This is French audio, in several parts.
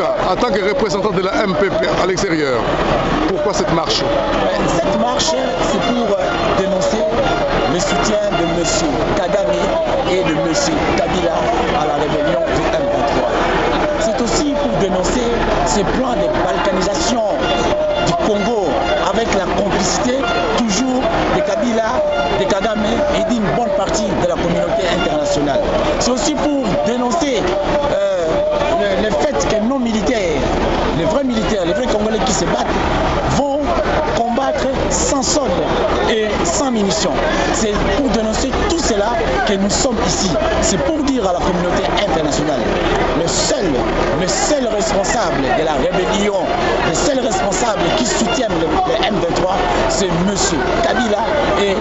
Kouta, en tant que représentant de la MPP à l'extérieur, pourquoi cette marche? Cette marche, c'est pour dénoncer le soutien de M. Kagame et de M. Kabila à la rébellion du M23. C'est aussi pour dénoncer ce plan de balkanisation du Congo avec la complicité toujours de Kabila, de Kagame et d'une bonne partie de la communauté internationale. C'est aussi pour dénoncer le fait que nos militaires, les vrais Congolais qui se battent, vont combattre sans solde et sans munitions. C'est pour dénoncer tout cela que nous sommes ici. C'est pour dire à la communauté internationale, le seul responsable de la rébellion, le seul responsable qui soutient le M23, c'est M. Kabila et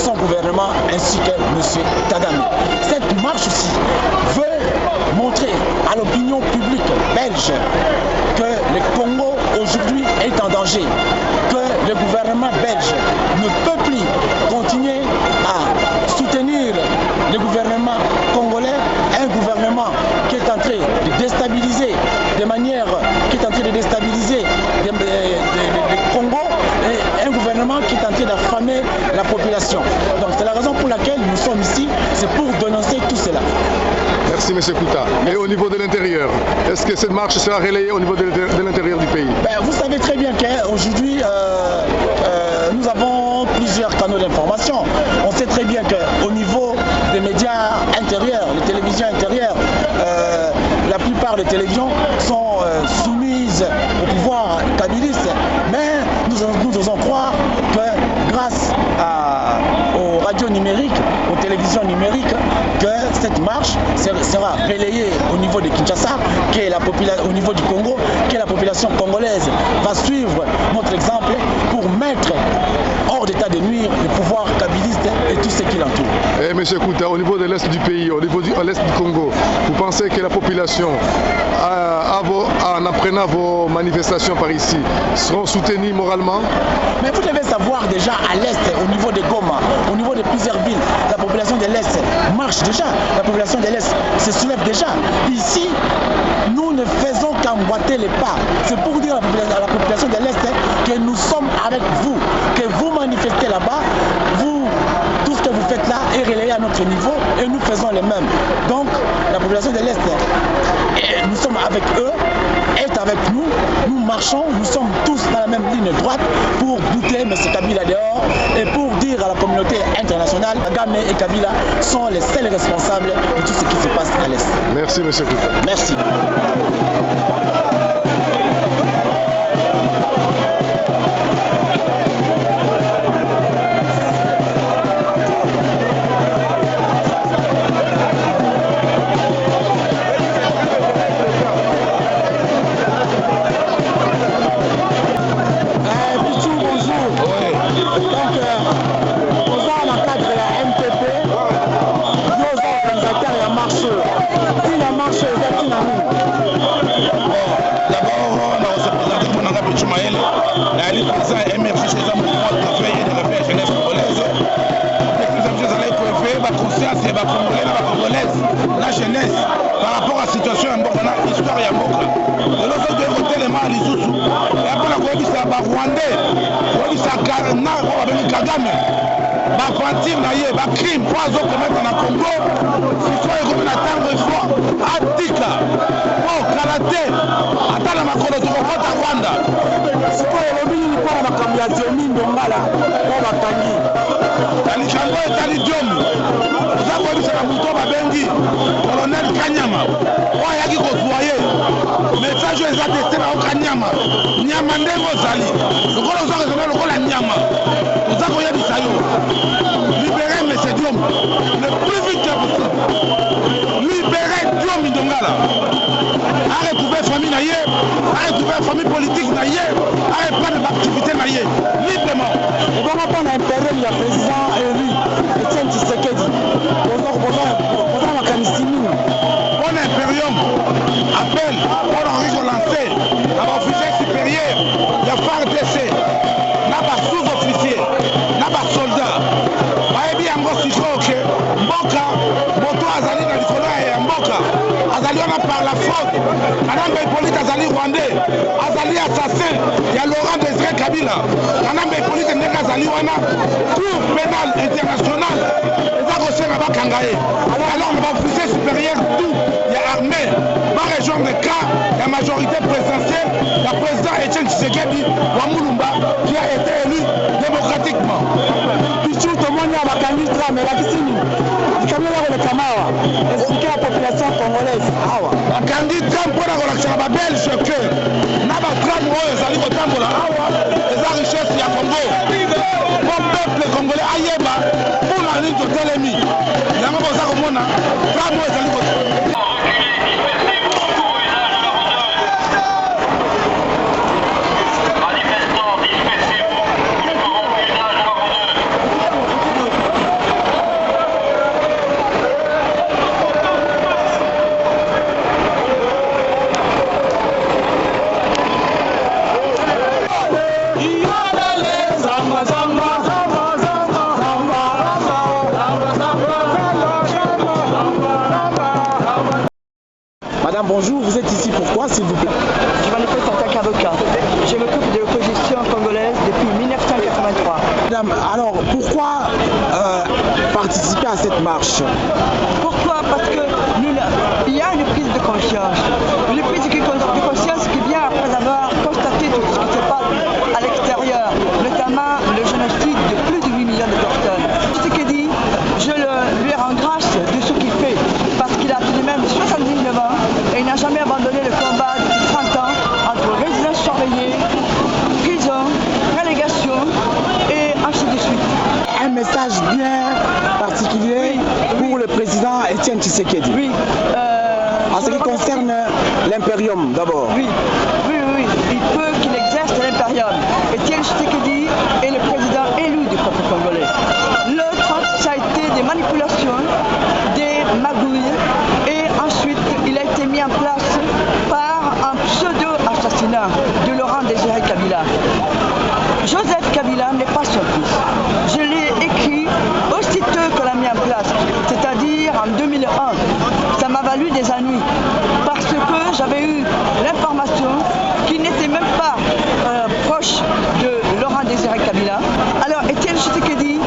son gouvernement ainsi que M. Kagame. Cette marche aussi veut montrer à l'opinion publique belge que le Congo aujourd'hui est en danger, que le gouvernement belge ne peut plus continuer à soutenir le gouvernement congolais, un gouvernement qui est en train de déstabiliser de manière, le Congo, et un gouvernement qui est en train d'affamer la population. Donc c'est la raison pour laquelle nous sommes ici, c'est pour dénoncer tout cela. Merci M. Kouta. Et au niveau de l'intérieur, est-ce que cette marche sera relayée au niveau de l'intérieur du pays? Vous savez très bien qu'aujourd'hui, nous avons plusieurs canaux d'information. On sait très bien qu'au niveau des médias intérieurs, les télévisions intérieures, la plupart des télévisions sont soumises au pouvoir kabiliste. Mais nous osons croire que grâce aux radios numériques, aux télévisions numériques, que cette marche sera relayée au niveau de Kinshasa, au niveau du Congo, que la population congolaise va suivre notre exemple pour mettre hors d'état de nuire le pouvoir kabiliste et tout ce qui l'entoure. Et M. Kouta, au niveau de l'Est du pays, au niveau de l'Est du Congo, vous pensez que la population, en apprenant vos manifestations par ici, seront soutenues moralement? Mais vous devez savoir déjà à l'Est, au niveau de Goma, au niveau de plusieurs villes, la population de l'Est marche déjà, la population de l'Est se soulève déjà. Ici, nous ne faisons qu'emboîter les pas. C'est pour dire à la population de l'Est que nous sommes avec vous, que vous manifestez là-bas, tout ce que vous faites là est relayé à notre niveau et nous faisons les mêmes. Donc la population de l'Est, nous sommes avec eux, est avec nous, nous marchons, nous sommes tous dans la même ligne droite pour boucler M. Kabila dehors et pour dire à la communauté internationale, Kagame et Kabila sont les seuls responsables de tout ce qui se passe à l'Est. Merci M. Kouta. Merci. La jeunesse par rapport à la situation à l'histoire ya mboka eloko tokotelema lisusu epona koyebisa barwandais koyebisa Kagame baventure na ye bacrime po azokometa na Congo sikoyo ekomi na ntango efo atika po kala te ata na makolo tokokota Rwanda sikoyo elobi nini mpona makambo ya Diomi Ndongala po bakangi talikango etali Diomi oza koyebisa na moto babengi colonel Kanyama oyo ayaki kozwa ye message oyo eza teste na yo Kanyama nyama ndenge ozali lokola oza kozala lokola nyama toza koyebisa yo libérer M. Diomi le plus vite possible libérer Diomi Ndongala a retrouvé famille na ye a retrouvé famille politique na ye a reprendre l'activité na ye librement obama mpona impérium ya président élu Etienne Tshisekedi boza makanisi nini mpona impérium appel mpona enri relancer na baofficier supérieur ya FARDC na basous-officier na basoldat bayebi yango sikoyo ke mboka moto azali na likolo ya mboka azali wana par la fraude. Kanambe Hippolyte azali rwandais, azali assassin, il y a Laurent Désiré Kabila. Kanambe Hippolyte ndenge azali wana, cour pénale internationale, eza kosenga bakanga ye. Alors on va officier supérieur tout, il y a armée, va rejoindre le cas, la majorité présidentielle, la président Etienne Tshisekedi wa Mulumba, qui a été élu démocratiquement. Pichu tomoni ya bakandidats mais lakisini likamio yako le kamawa expliquer la population congolaise awa bakandidats mpona kolakisa babelge ke na batrame oyo ezali kotambola awa eza richesse ya Congo po peuple congolais ayeba mpona nini totelemi yango boza komona trame oyo ezali Madame, bonjour, vous êtes ici pourquoi, s'il vous plaît? Je manifeste en tant qu'avocat. Je m'occupe de l'opposition congolaise depuis 1983. Madame, alors pourquoi participer à cette marche? Pourquoi? Parce que il y a une prise de conscience. Une prise de conscience qui vient après avoir constaté tout ce qui se passe à l'extérieur, notamment le génocide de plus de 8 millions de personnes. Ce qu'il dit, je lui rends grâce de ce qu'il fait, parce qu'il a tout de même 79 ans et il n'a jamais abandonné le combat depuis 30 ans entre résidence surveillée, prison, relégation et ainsi de suite. Un message bien particulier pour le président Etienne Tshisekedi. Oui. En ce qui concerne l'impérium d'abord. Oui, il peut qu'il exerce l'impérium. Etienne Tshisekedi est le président élu du peuple congolais. L'autre, ça a été des manipulations, des magouilles, et ensuite il a été mis en place par un pseudo-assassinat de Laurent Désiré Kabila. Joseph Kabila n'est pas son fils. Je l'ai écrit aussitôt qu'on l'a mis en place, c'est-à-dire en 2001. Ça m'a valu des ennuis parce que j'avais eu l'information qu'il n'était même pas proche de Laurent Désiré Kabila. Alors Etienne Tshisekedi,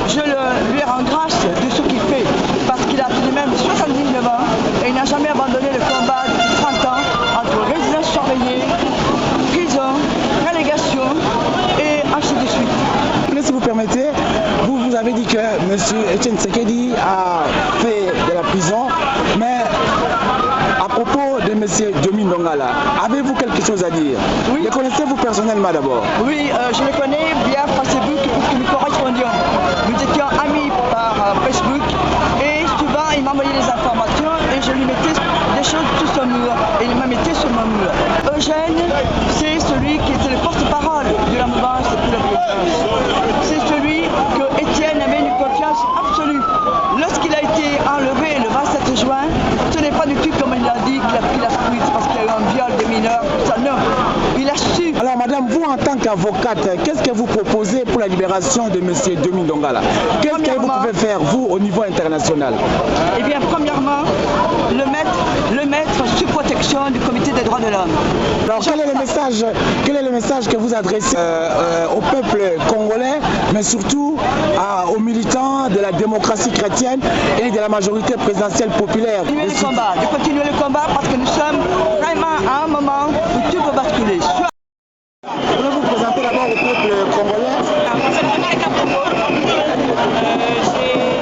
je lui rends grâce de ce qu'il fait parce qu'il a tout de même 79 ans et il n'a jamais abandonné le combat depuis 30 ans entre résidence surveillée, prison, relégation et ainsi de suite. Si vous permettez, vous avez dit que M. Etienne Tshisekedi a fait de la prison, mais à propos de M. Diomi Ndongala, avez-vous quelque chose à dire? Oui. Le connaissez-vous personnellement d'abord? Oui, je le connais via Facebook puisque nous correspondions. Nous étions amis par Facebook et souvent il m'envoyait des informations et je lui mettais des choses sous son mur et il m'a mettait sur mon mur. Eugène, c'est celui qui était le porte-parole de la mouvance pour la présidence. C'est celui que Etienne avait une confiance absolue. Lorsqu'il a été enlevé le 27 juin, ce n'est pas du tout comme il a dit qu'il a pris la fuite parce qu'il y a eu un viol des mineurs, tout ça, non. Il a su. Alors madame, vous en tant qu'avocate, qu'est-ce que vous proposez pour la libération de M. Diomi Ndongala? Qu'est-ce que vous pouvez faire, vous, au niveau international? Eh bien, premièrement, le mettre sous protection du Comité des droits de l'homme. Alors quel est le message que vous adressez au peuple congolais, mais surtout aux militants de la démocratie chrétienne et de la majorité présidentielle populaire? De continuer le combat parce que nous sommes vraiment à un moment où tout peut basculer. Pouvez vous présenter d'abord au peuple congolais?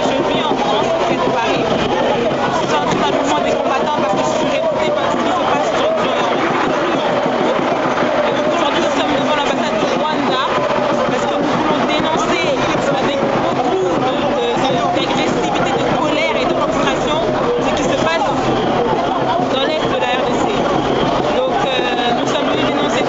Je vis en France, près de Paris. Je suis tout simplement des combattants parce que je suis révoltée par ce qui se passe aujourd'hui en République démocratique du Congo. Et donc aujourd'hui, nous sommes devant l'ambassade du Rwanda parce que nous voulons dénoncer avec beaucoup d'agressivité, de colère et de frustration ce qui se passe dans l'est de la RDC. Donc nous sommes venus dénoncer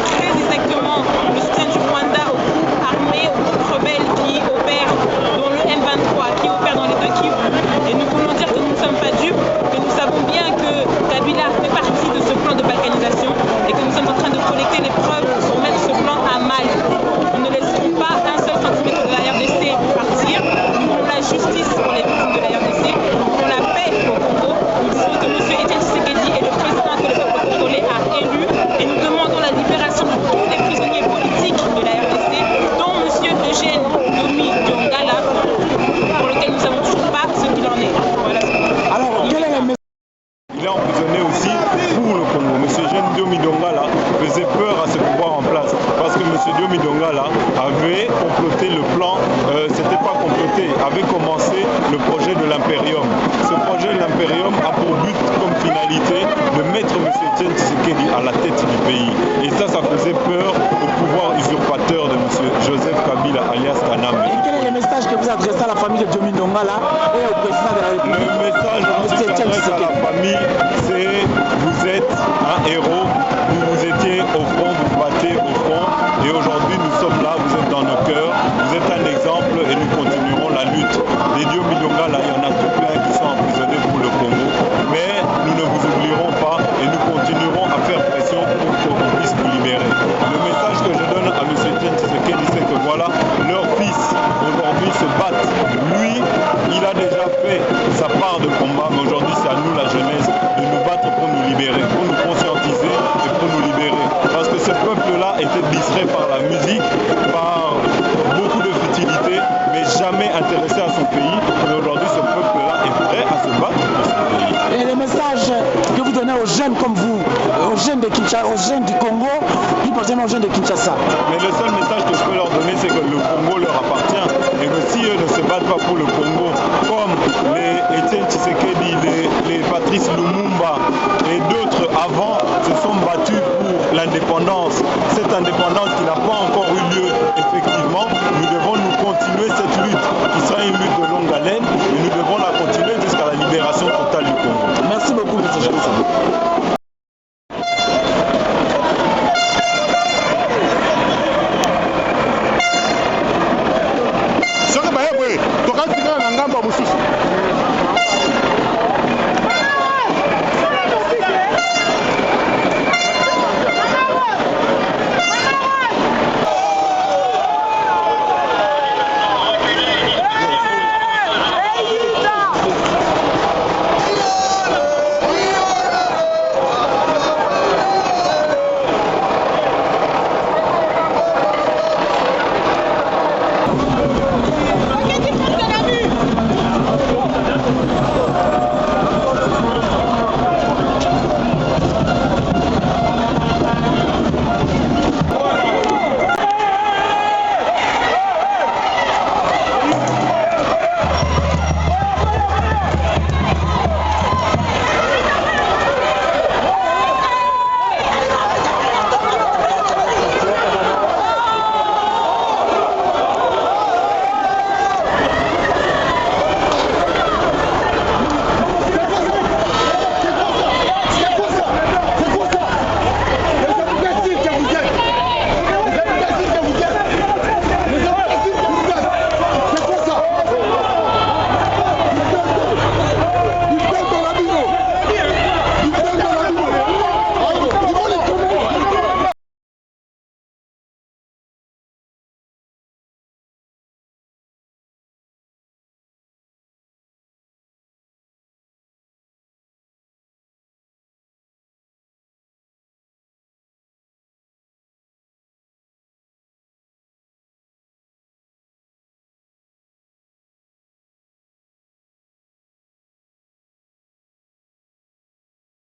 Diomi Dongala faisait peur à ce pouvoir en place. Parce que M. Diomi Dongala avait comploté le plan, c'était pas comploté, avait commencé le projet de l'Imperium. Ce projet de l'Imperium a pour but, comme finalité, de mettre M. Etienne Tshisekedi à la tête du pays. Et ça faisait peur au pouvoir usurpateur de M. Joseph Kabila, alias Kaname. Et quel est le message que vous adressez à la famille de Diomi Dongala et au président de la République? Le message que j'adresse à la famille, c'est vous êtes un héros, vous étiez au front, vous battez au front, et aujourd'hui nous sommes là, vous êtes dans nos cœurs, vous êtes un exemple et nous continuerons la lutte. Les Diomi Dongala, il y en a tout plein qui sont emprisonnés pour le Congo, mais nous ne vous oublierons pas et nous continuerons à faire pression pour qu'on puisse vous libérer. Le message que je donne à M. Etienne Tshisekedi, c'est que voilà, leurs fils aujourd'hui se battent. Lui, il a déjà fait sa part de combat, mais aujourd'hui c'est à nous, la jeunesse, de nous battre pour nous libérer, pour nous conscientiser et pour nous libérer. Parce que ce peuple-là était distrait par la musique, par beaucoup de futilité, mais jamais intéressé à son pays. Et aujourd'hui, ce peuple-là est prêt à se battre pour son pays. Et les messages que vous donnez aux jeunes comme vous, aux jeunes de Kinshasa, aux jeunes du Congo, plus particulièrement aux jeunes de Kinshasa? Mais le seul message que je peux leur donner, c'est que le Congo leur appartient. Et que si eux ne se battent pas pour le Congo, comme les Etienne Tshisekedi, les Patrice Lumumba et d'autres avant se sont battus pour l'indépendance, cette indépendance qui n'a pas encore eu lieu effectivement.